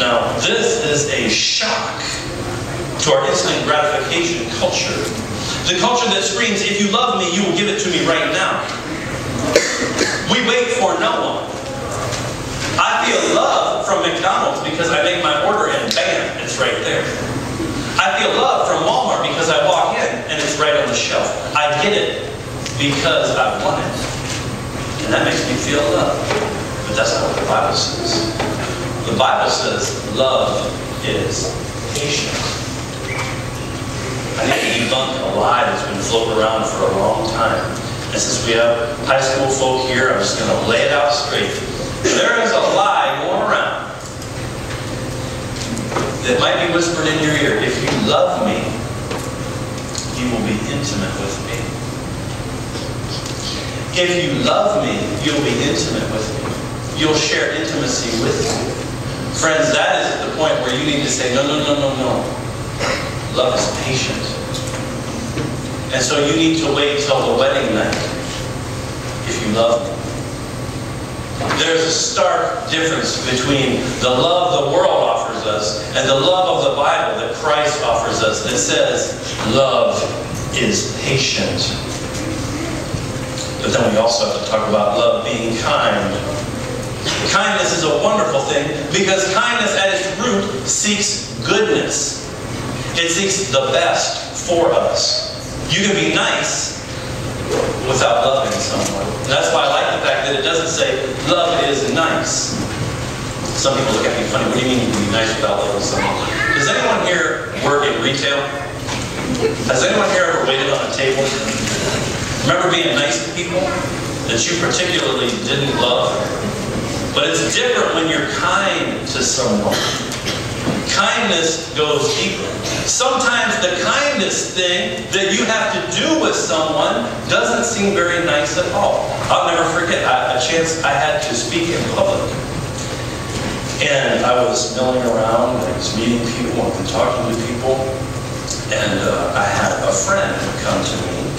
Now, this is a shock to our instant gratification culture. The culture that screams, if you love me, you will give it to me right now. We wait for no one. I feel love from McDonald's because I make my order and bam, it's right there. I feel love from Walmart because I walk in and it's right on the shelf. I get it because I want it. And that makes me feel love. But that's not what the Bible says. The Bible says love is patient. I need to debunk a lie that's been floating around for a long time. And since we have high school folk here, I'm just going to lay it out straight. There is a lie going around that might be whispered in your ear. If you love me, you will be intimate with me. If you love me, you'll be intimate with me. You'll share intimacy with me. Friends, that is at the point where you need to say, no, no, no, no, no. Love is patient. And so you need to wait till the wedding night if you love me. There's a stark difference between the love the world offers us and the love of the Bible that Christ offers us that says love is patient. But then we also have to talk about love being kind. Kindness is a wonderful thing because kindness at its root seeks goodness. It seeks the best for us. You can be nice without loving someone. And that's why I like the fact that it doesn't say love is nice. Some people look at me funny. What do you mean you can be nice without loving someone? Does anyone here work in retail? Has anyone here ever waited on a table? Remember being nice to people that you particularly didn't love? But it's different when you're kind to someone. Kindness goes deeper. Sometimes the kindest thing that you have to do with someone doesn't seem very nice at all. I'll never forget a chance I had to speak in public. And I was milling around, I was meeting people, and talking to people. And I had a friend come to me.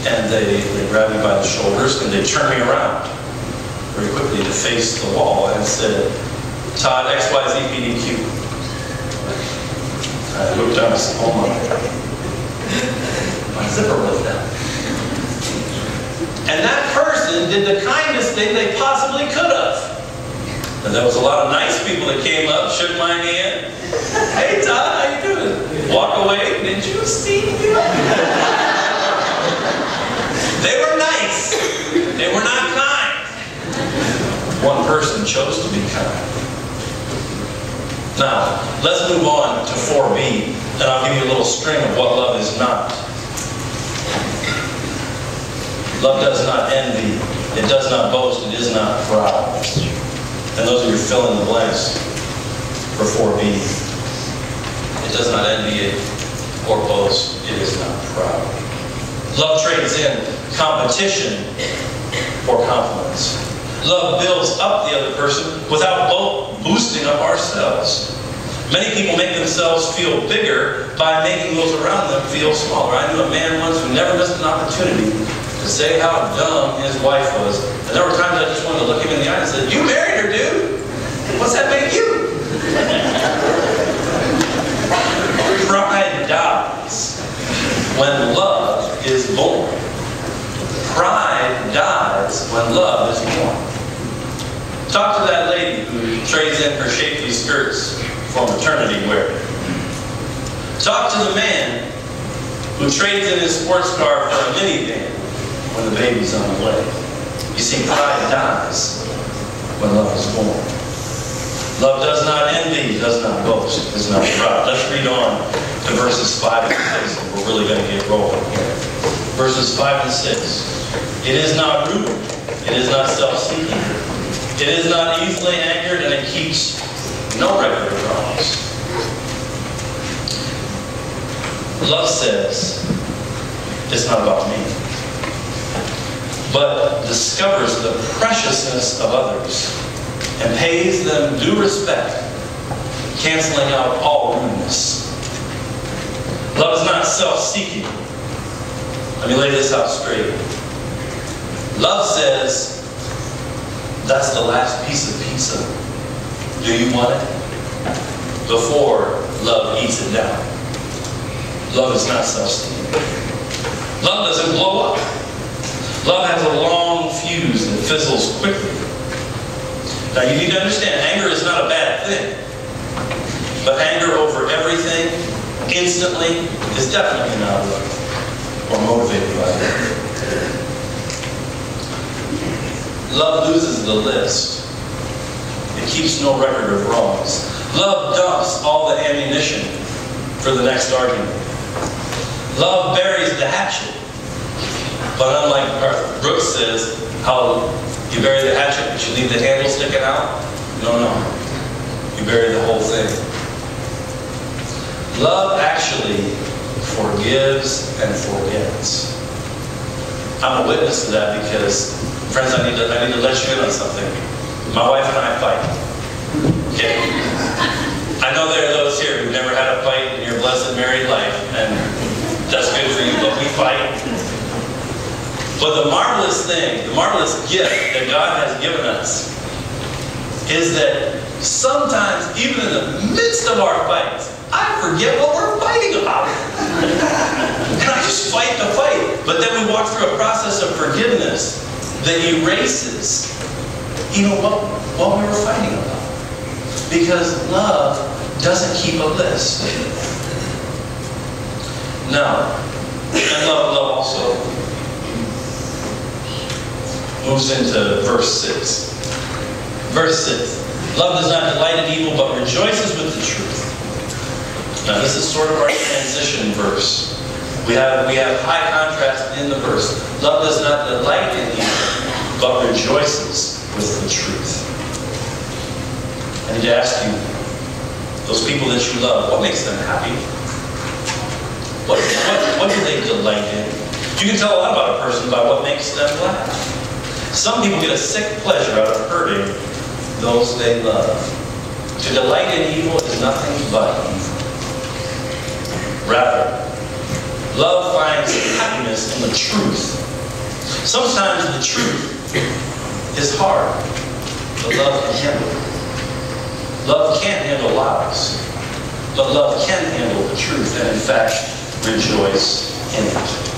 And they grabbed me by the shoulders and they turned me around very quickly to face the wall and said, Todd, XYZ PDQ. I looked down and said, oh my zipper was down. And that person did the kindest thing they possibly could have. And there was a lot of nice people that came up, shook my hand. Hey Todd, how you doing? Walk away, did you see me? They were nice. They were not kind. One person chose to be kind. Now, let's move on to 4B, and I'll give you a little string of what love is not. Love does not envy. It does not boast. It is not proud. And those are your fill in the blanks for 4B. It does not envy it or boast. It is not proud. Love trades in competition for compliments. Love builds up the other person without boosting up ourselves. Many people make themselves feel bigger by making those around them feel smaller. I knew a man once who never missed an opportunity to say how dumb his wife was. And there were times I just wanted to look him in the eye and say, you married her, dude. What's that make you? Pride dies when love is born. Pride dies when love is born. Talk to that lady who trades in her shapely skirts for maternity wear. Talk to the man who trades in his sports car for a minivan when the baby's on the way. You see, pride dies when love is born. Love does not envy, does not boast, is not proud. Let's read on to verses 5 and 6, and we're really going to get rolling here. Verses 5 and 6. It is not rude. It is not self-seeking. It is not easily angered, and it keeps no record of wrongs. Love says, it's not about me, but discovers the preciousness of others and pays them due respect, canceling out all rudeness. Love is not self-seeking. Let me lay this out straight. Love says, that's the last piece of pizza. Do you want it? before love eats it down. Love is not self-seeking. Love doesn't blow up. Love has a long fuse that fizzles quickly. Now you need to understand, anger is not a bad thing. But anger over everything, instantly, is definitely not love or motivated by love. Love loses the list. It keeps no record of wrongs. Love dumps all the ammunition for the next argument. Love buries the hatchet. But unlike Brooks says, how you bury the hatchet but you leave the handle sticking out? No. You bury the whole thing. Love actually forgives and forgets. I'm a witness to that because, friends, I need to let you in on something. My wife and I fight. Okay? I know there are those here who've never had a fight in your blessed married life, and that's good for you, but we fight. But the marvelous thing, the marvelous gift that God has given us is that sometimes, even in the midst of our fights, I forget what we're fighting about. And I just fight the fight. But then we walk through a process of forgiveness that erases even what we were fighting about. Because love doesn't keep a list. Now, and love also moves into verse 6. Verse 6. Love does not delight in evil, but rejoices with the truth. Now, this is sort of our transition verse. We have high contrast in the verse. Love does not delight in evil, but rejoices with the truth. I need to ask you, those people that you love, what makes them happy? What do they delight in? You can tell a lot about a person by what makes them laugh. Some people get a sick pleasure out of hurting those they love. To delight in evil is nothing but evil. Rather, love finds happiness in the truth. Sometimes the truth is hard, but love can handle it. Love can't handle lies, but love can handle the truth and, in fact, rejoice in it.